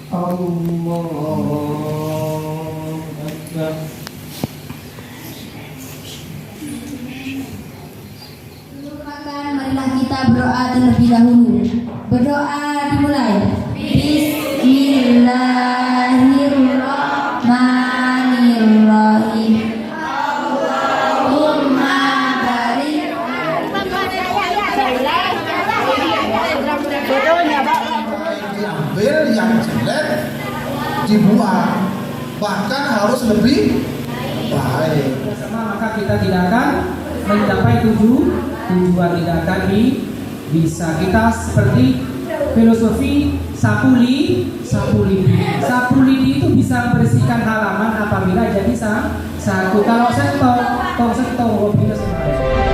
Allahu Akbar. Marilah kita berdoa terlebih dahulu. Berdoa dimulai. Bismillahirrahmanirrahim. Allahumma barik. Diambil yang jelek dibuang, bahkan harus lebih baik. Bersama maka kita tidak akan mencapai tujuan, tidak akan bisa. Kita seperti filosofi sapu lidi. Sapu lidi itu bisa membersihkan halaman apabila jadi satu. Kalau setok hobinya sebenarnya.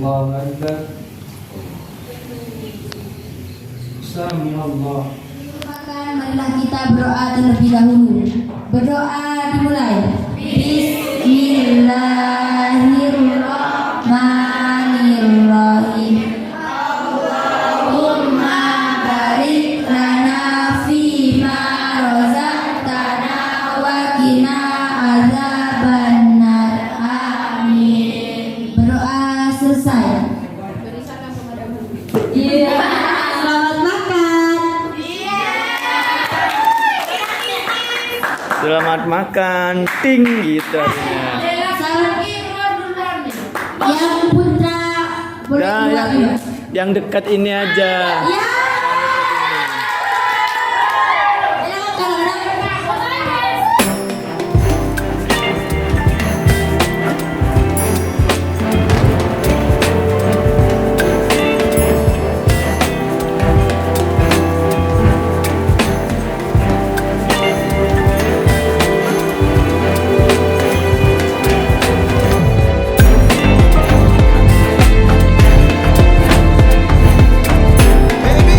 Allahu Akbar. Sami Allah. Marilah kita berdoa terlebih dahulu. Berdoa dimulai. Bismillahirrahmanirrahim. Allahumma barik lana fima razaqtana wa qina adzabannar. Amin. Berdoa selesai. Iya. Selamat makan. Selamat makan, ting gitu artinya. Yang putra boleh Ya, keluar ya? yang dekat ini aja. Ya. Hey,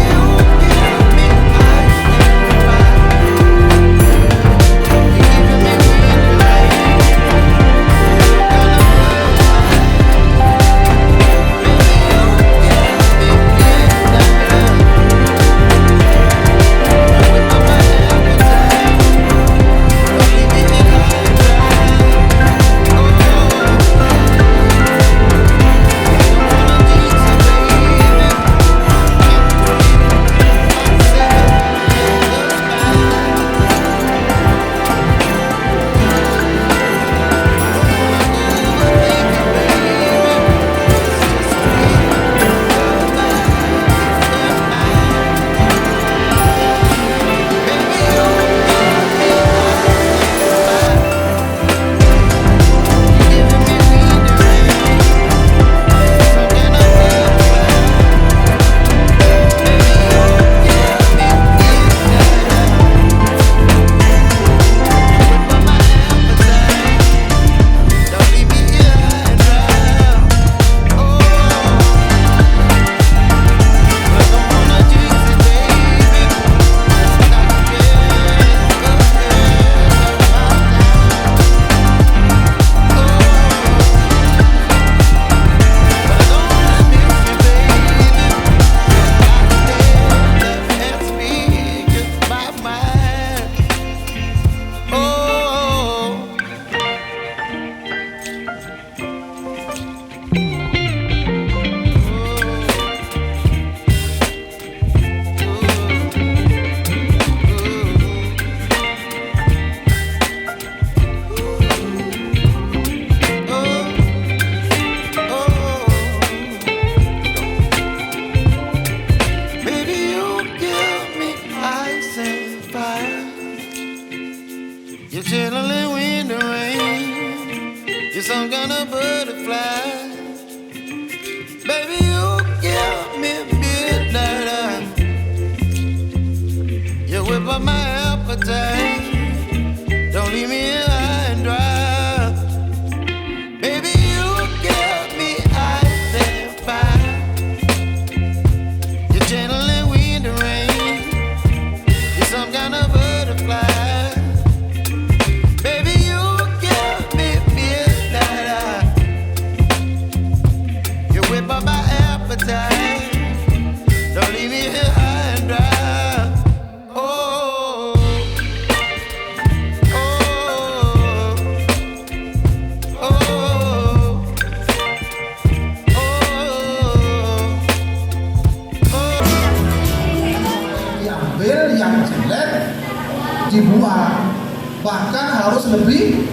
dibuat, bahkan harus lebih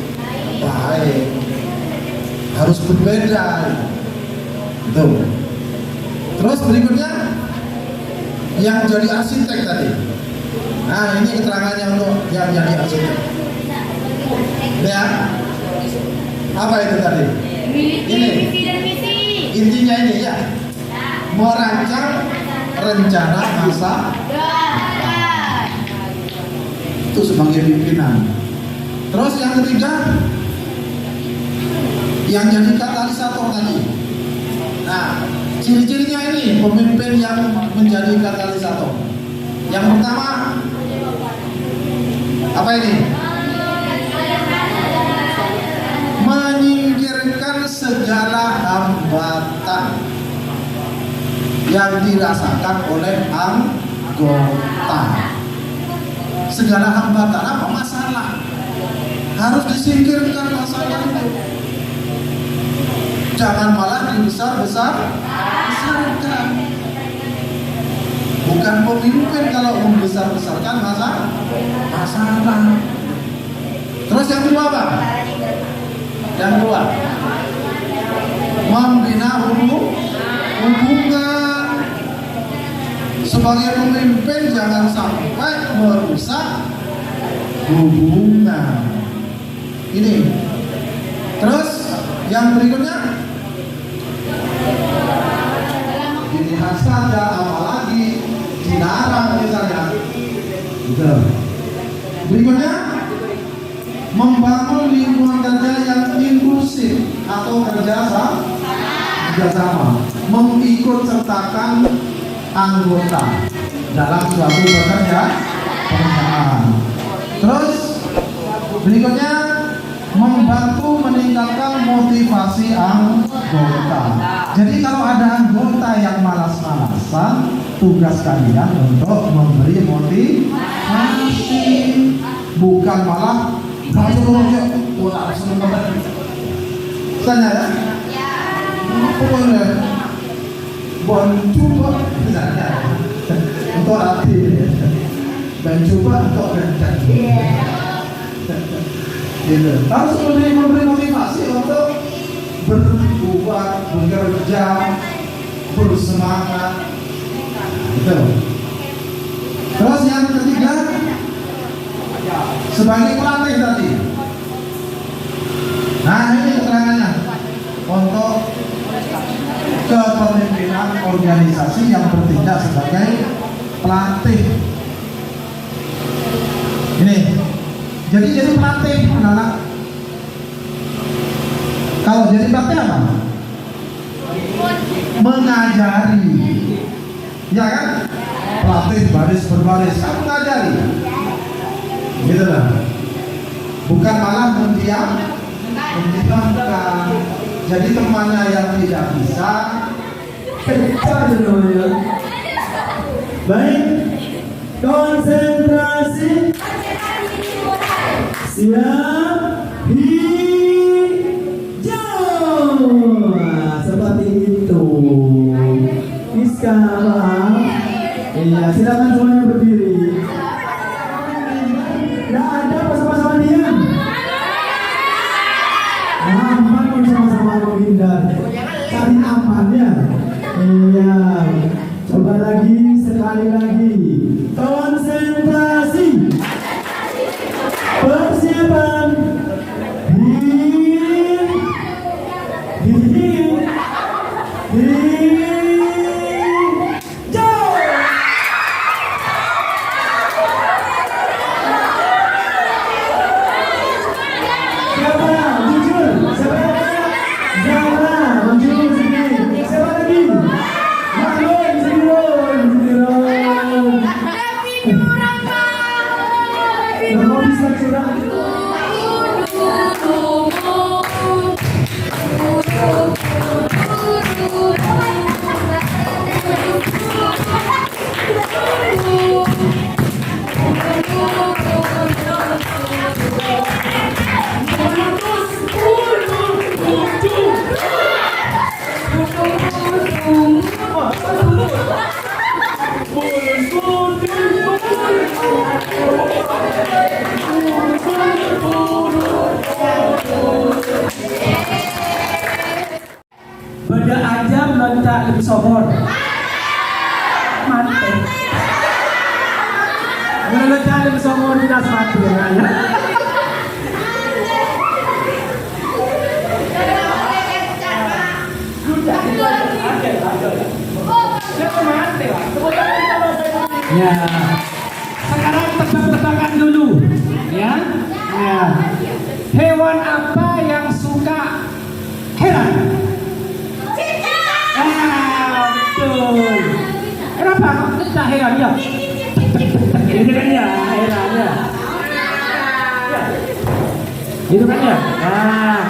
baik, harus berbeda. Itu. Terus berikutnya yang jadi arsitek tadi. Nah, ini keterangannya untuk yang jadi arsitek. Ya, apa itu tadi? Ini intinya ini ya, merancang rencana masa itu sebagai pimpinan. Terus yang ketiga, yang jadi katalisator tadi. Nah, ciri-cirinya ini pemimpin yang menjadi katalisator. Yang pertama, apa ini? Menyingkirkan segala hambatan yang dirasakan oleh anggota. Segala hambatan apa masalah harus disingkirkan masalah itu. Jangan malah dibesar-besarkan. Bukan pemimpin kalau membesar-besarkan masalah. Terus yang kedua apa? Yang kedua, membina hubungan. Sebagai pemimpin jangan sampai merusak hubungan. Ini. Terus yang berikutnya, dilihat saja apalagi dilarang misalnya. Gitu. Berikutnya, membangun lingkungan kerja yang inklusif atau kerjasama, mengikut sertakan anggota dalam suatu pekerjaan. Terus berikutnya, membantu meningkatkan motivasi anggota. Jadi kalau ada anggota yang malas-malasan, tugas kalian untuk memberi motivasi, bukan malah tanya ya, apa boleh coba misalnya untuk hati dan coba untuk rencana. Harus memberi motivasi untuk berbuat, bekerja, bersemangat. Gitu. Terus yang ketiga, sebagai pelatih tadi. Nah, ini keterangannya untuk kepemimpinan organisasi yang bertindak sebagai pelatih. Ini. Jadi pelatih anak-anak. Kalau jadi pelatih apa? Mengajari. Ya kan? Pelatih baris berbaris, kan mengajari. Gitu lah. Bukan malah mendiamkan. Jadi temannya yang tidak bisa pecah namanya. Baik, konsentrasi. Siap, hijau. Nah, seperti itu. Miska, paham? Iya, silakan semuanya berdiri. Nggak ada pas-pasan diam. Aman kalau sama-sama menghindar. Cari amannya. Iya. Coba lagi, sekali lagi. Konsentrasi. Persiapan. Ya. Sekarang tebak-tebakan dulu, ya. Ya. Hewan apa yang suka heran? Betul. Kenapa? Kita heran ya. Itu kan ya, heran ya. Itu kan ya. Nah,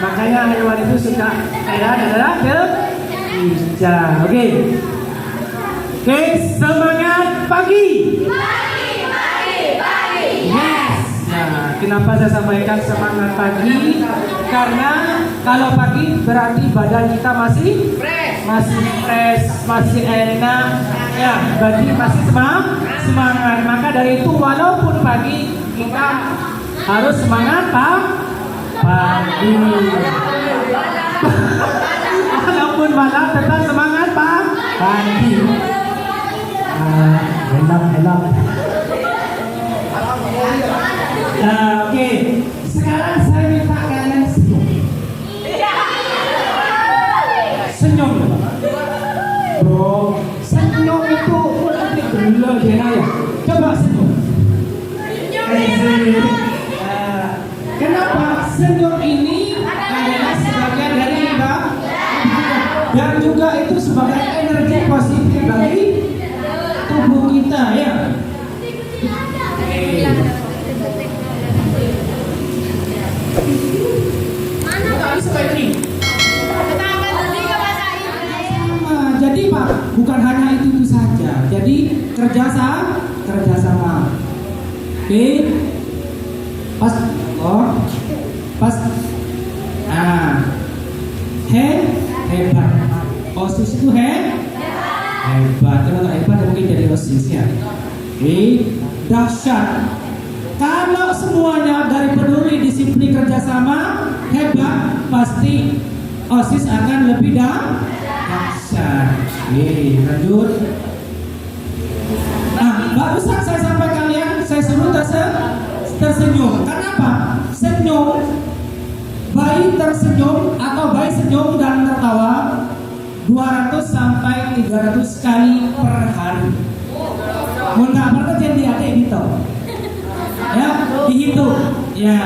makanya hewan itu suka heran adalah hijau. Oke. Oke, semangat pagi. Yes. Nah, kenapa saya sampaikan semangat pagi? Karena kalau pagi berarti badan kita masih fresh, masih enak, ya, berarti masih semangat. Maka dari itu walaupun pagi kita harus semangat pagi. Walaupun malam tetap semangat pagi. Enak. Oke. Sekarang saya minta kalian senyum. Senyum. Bro, senyum itu lebih belum ya. Coba senyum. Kenapa? Senyum ini adalah sebagian dari ibadah dan juga itu sebagai energi positif bagi tubuh kita, ya. Jadi Pak, bukan hanya itu saja. Jadi kerjasama. Oke. Pas. Hebat. OSIS itu hebat. Kalau nggak hebat ya mungkin jadi OSIS ya. Oke. Dahsyat. Kalau semuanya dari peduli disiplin kerjasama hebat, pasti OSIS akan lebih dahsyat. Oke, lanjut. Nah, barusan saya sampai kalian, saya suruh tersenyum. Kenapa? Senyum, bayi tersenyum atau bayi senyum dan tertawa 200 sampai 300 kali per hari. Mudah banget jadi adik gitu. Ya, dihitung. Ya.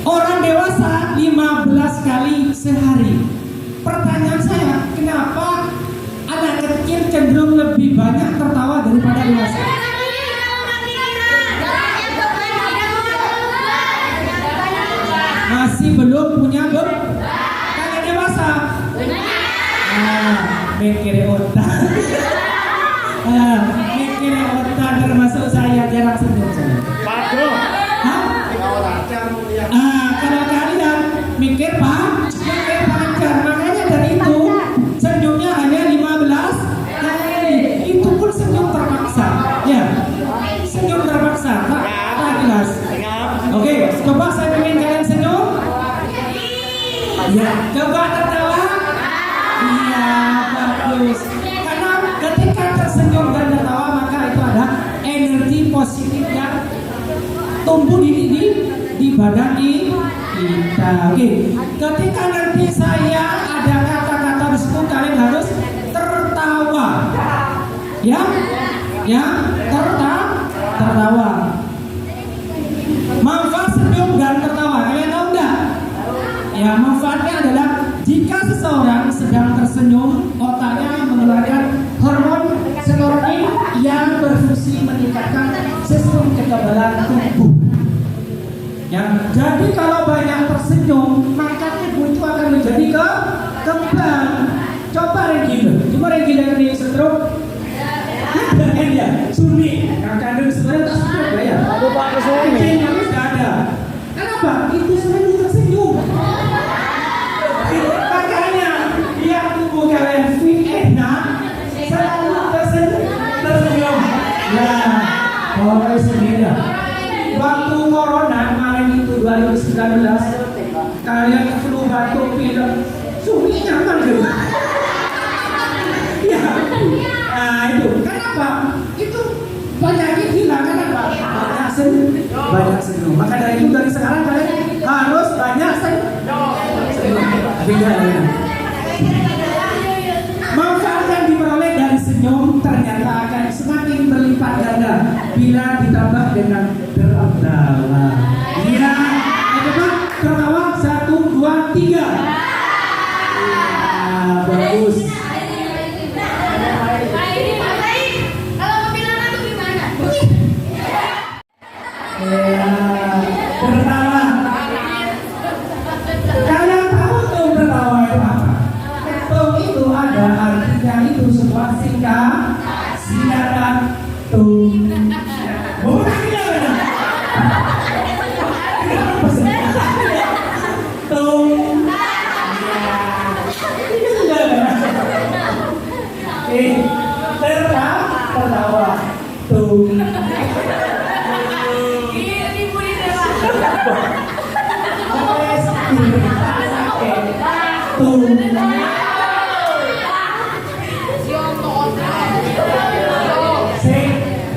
Orang dewasa 15 kali sehari. Pertanyaan saya, kenapa anak kecil cenderung lebih banyak tertawa daripada dewasa? Masih belum punya karena dewasa. Mikir otak. Mikir otak termasuk saya jarang senyum saya. Kalau kalian mikir panjang, makanya dari itu senyumnya hanya 15 kali. Itu pun senyum terpaksa, ya. Senyum terpaksa, tak jelas. Oke, coba saya ingin kalian senyum. Ya, coba tertawa. Iya, bagus. Karena ketika tersenyum dan tertawa maka itu ada energi positif yang tumbuh di badan kita. Oke, ketika nanti saya ada kata-kata di situ kalian harus tertawa, ya, tertawa. Manfaat senyum dan tertawa, kalian tahu nggak? Ya, manfaatnya adalah jika seseorang sedang tersenyum, otaknya mengeluarkan hormon serotonin yang berfungsi meningkatkan sistem kekebalan tubuh. Ya, jadi kalau banyak tersenyum, maka tubuh itu akan menjadi kebal. Coba reguler di stroke. Ada kan ya? Sunni. Yang kandung sebenarnya tak stroke ya. Aduh Pak Kesumi. Yang tidak ada. Kenapa? Itu selalu tersenyum. Makanya biar tubuh kalian fit enak, selalu tersenyum. Nah, kalau sendiri ya. Waktu corona kemarin itu 2019, kalian flu batuk pilek, Sunni nyaman gitu. Ya, nah itu kenapa? Itu penyakit hilang kenapa? Banyak senyum. Maka dari itu dari sekarang kalian harus banyak senyum. Manfaat yang diperoleh dari senyum ternyata akan tertawa. Tung. Tung.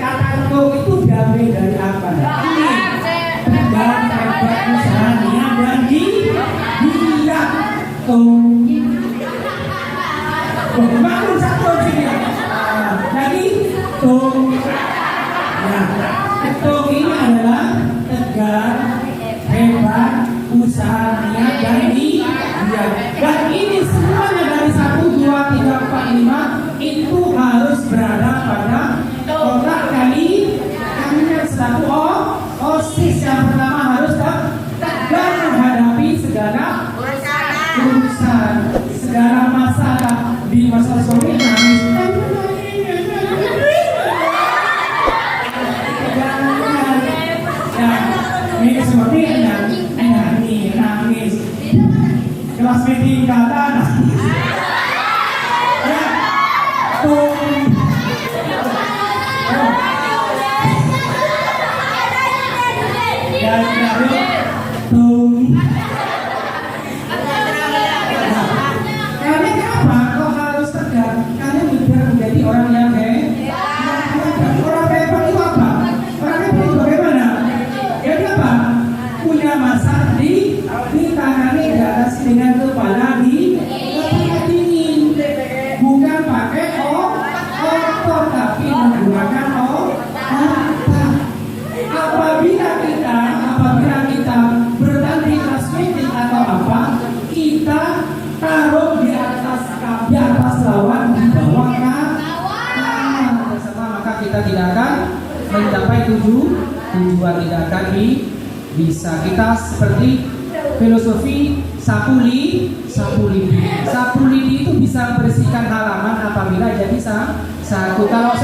Kata tung itu diambil dari apa? Tegar, hebat, usahanya dan dia tung. Bangun satu sini. Jadi tung. Nah, tung ini adalah tegar, hebat, usaha, niat dan dia. Dan ini semuanya dari 1, 2, 3, 4, 5 itu harus berada pada kotak kami yang selaku OSIS. Yang pertama harus tegar menghadapi segala urusan, segala masalah. Di masa sore nangis. Ini seperti nangis. Kelas meeting kata nangis. Ya, tung. Tung. Menjadi orang yang orang hebat itu apa? Orang hebat itu bagaimana? Jadi apa? Punya masa di tangannya di atas dengan kepala di dingin, bukan pakai otot tapi menggunakan otak. Apabila kita bertanding kelas meeting atau apa, kita taruh di atas lawan, di bawah kanan bersama, maka kita tidak akan mencapai tujuan, tidak akan bisa. Kita seperti filosofi sapu lidi. Sapu lidi itu bisa membersihkan halaman apabila jadi satu. Kalau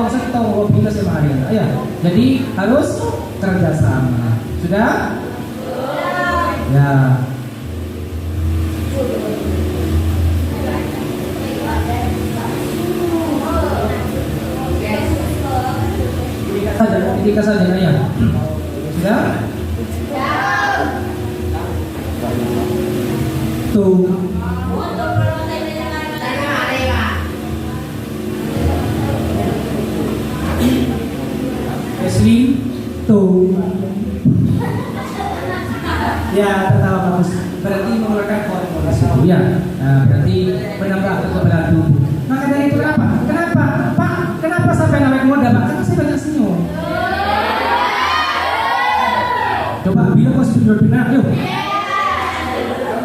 seto hobinya sehari. Ya, jadi harus kerjasama. Sudah? Ya. Ketika saja ya. Sudah? Tuh. Eslim tuh. Ya, tertawa bagus. Berarti mengeluarkan hormon itu ya. Nah, berarti menambah kekebalan tubuh. Maka dari itu kenapa? Pak, kenapa sampai namanya muda? Karena saya banyak senyum. Coba bilang kok sudah benar, yuk.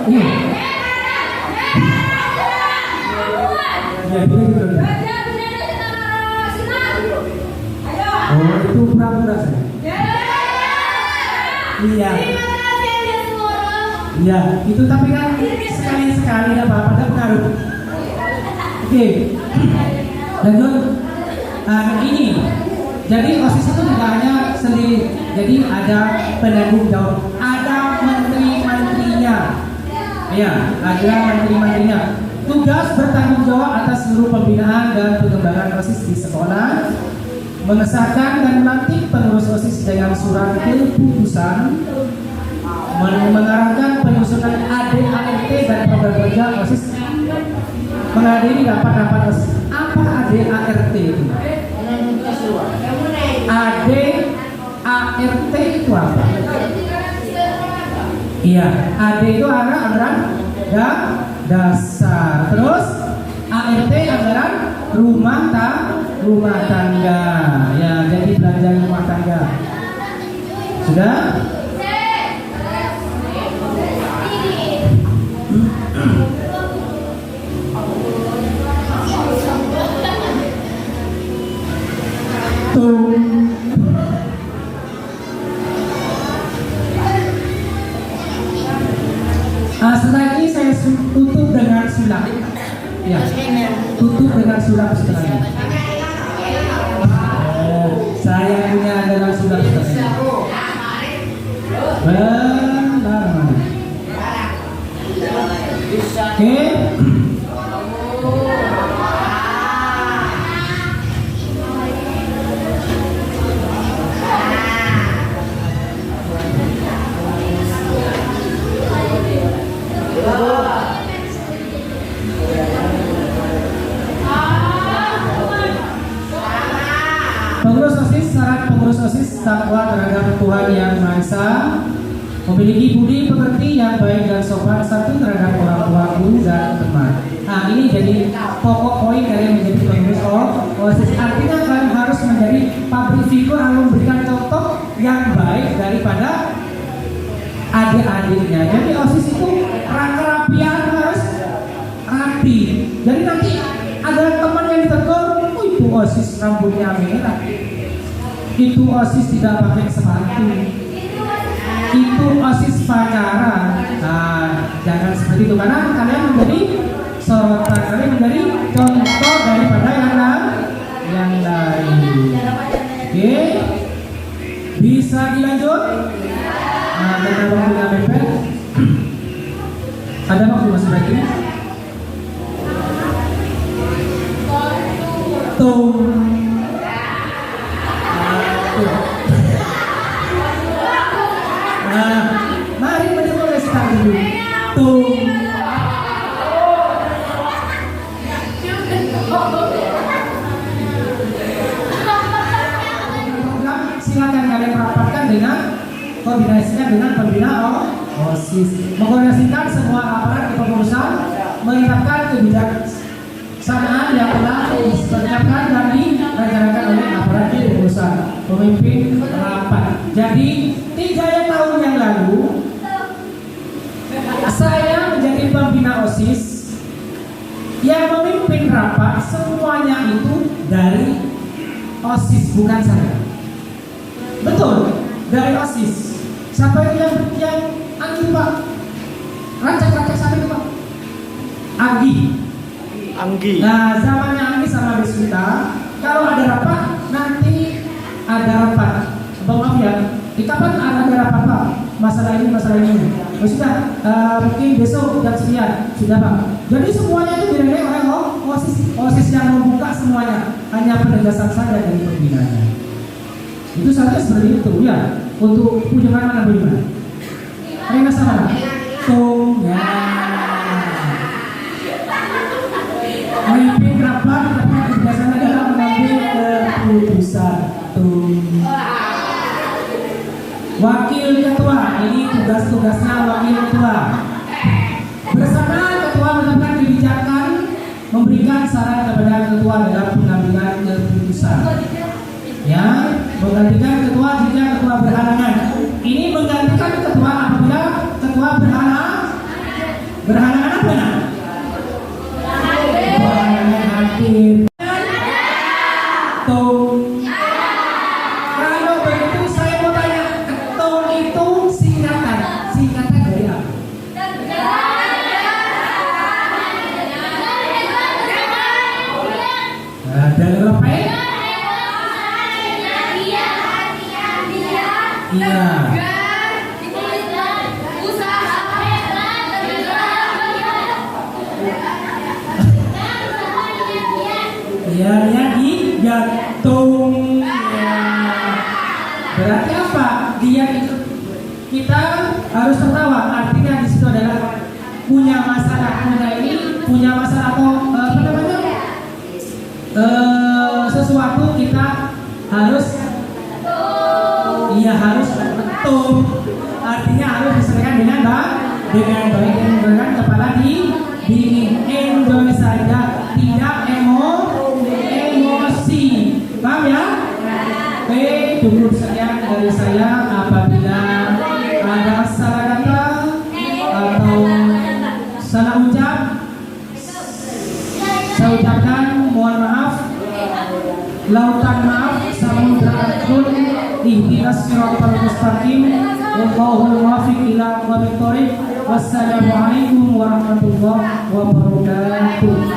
Yuk. Ya, bilang. Oh, itu pura-pura saya. Iya. Iya, itu tapi kan sekali-sekali apa pada pengaruh. Oke. Lanjut. Ini. Jadi OSIS itu tidak hanya sendiri. Jadi ada penanggung jawab, ada menteri-menterinya. Ya, ada menteri-menterinya. Tugas bertanggung jawab atas seluruh pembinaan dan pengembangan OSIS di sekolah, mengesahkan dan melantik pengurus OSIS dengan surat keputusan, mengarahkan penyusunan AD/ART dan program kerja OSIS, menghadiri rapat-rapat OSIS. Apa AD/ART itu? AD/ART itu apa? Iya, AD itu anggaran dasar. Terus ART anggaran rumah tangga. Ya, jadi belanja rumah tangga. Sudah? Setelah ini saya tutup dengan sulap. Ya, tutup dengan sulap setelah ini. Saya punya dalam sulap setelah ini. Benar. Oke. Pengurus OSIS takwa terhadap Tuhan Yang Maha Esa, memiliki budi pekerti yang baik dan sopan santun terhadap orang tua, guru dan teman. Nah, ini jadi pokok poin dari menjadi pengurus OSIS. Artinya kalian harus menjadi public figure yang memberikan contoh yang baik daripada adik-adiknya. Jadi OSIS itu kerapian harus rapi. Jadi nanti ada teman yang ditegur, oh itu OSIS rambutnya merah, itu OSIS tidak pakai sepatu, itu OSIS pacaran. Nah, jangan seperti itu, karena kalian menjadi sorotan, kalian menjadi contoh daripada yang lain. Oke, bisa dilanjut? Nah, karena waktunya mepet, ada waktu masih lagi? Tuh. Nah, mari mulai start dulu. Tuh. Silakan kalian rapatkan dengan koordinasinya dengan pembina OSIS. Mengkoordinasikan semua aparat kepengurusan, menetapkan kebijaksanaan yang telah dipersiapkan dan direncanakan oleh aparat kepengurusan, pemimpin rapat. Jadi 3 tahun yang lalu saya menjadi pembina OSIS, yang memimpin rapat semuanya itu dari OSIS, bukan saya. Betul, dari OSIS. Siapa yang Anggi Pak? Rancak siapa itu Pak? Anggi. Nah, zamannya Anggi sama Deswita, kalau ada rapat nanti ada rapat. Bang maaf ya, kapan ada rapat Pak? Masalah ini. Oh, sudah, mungkin besok jam sekian, sudah Pak. Jadi semuanya itu dinilai oleh OSIS yang membuka semuanya, hanya penegasan saja dari pembinanya. Itu saja seperti itu ya. Untuk kunjungan mana bagaimana? Rena sama? Ya. Memimpin rapat tapi kebiasaan adalah mengambil keputusan. Wakil ketua, ini tugas-tugasnya wakil ketua. Bersama ketua menetapkan kebijakan, memberikan saran kepada ketua dalam pengambilan keputusan. Ya, menggantikan ketua jika ketua berhalangan. Ini menggantikan ketua apabila ketua berhalangan apa ya? Berhalangan hadir. Kalau begitu saya mau tanya, ketum itu singkatan dari apa? Dari apa ya? Iya. Iya, digantung. Ya. Berarti apa? Dia itu kita harus tertawa. Artinya di situ adalah punya masalah, punya masalah atau apa namanya? Sesuatu kita harus. Iya, harus betul. Artinya harus diselesaikan dengan baik dan menggunakan kepala dingin. Enjoy saja, tidak emosi. Paham ya? Oke, cukup sekian dari saya. Apabila ada salah kata atau salah ucap, saya ucapkan mohon maaf. Lautan maaf, samudra atkun. Ihdinas siratal mustaqim. Wallahul muwaffiq ila aqwamit thoriq. Wassalamualaikum warahmatullahi wabarakatuh.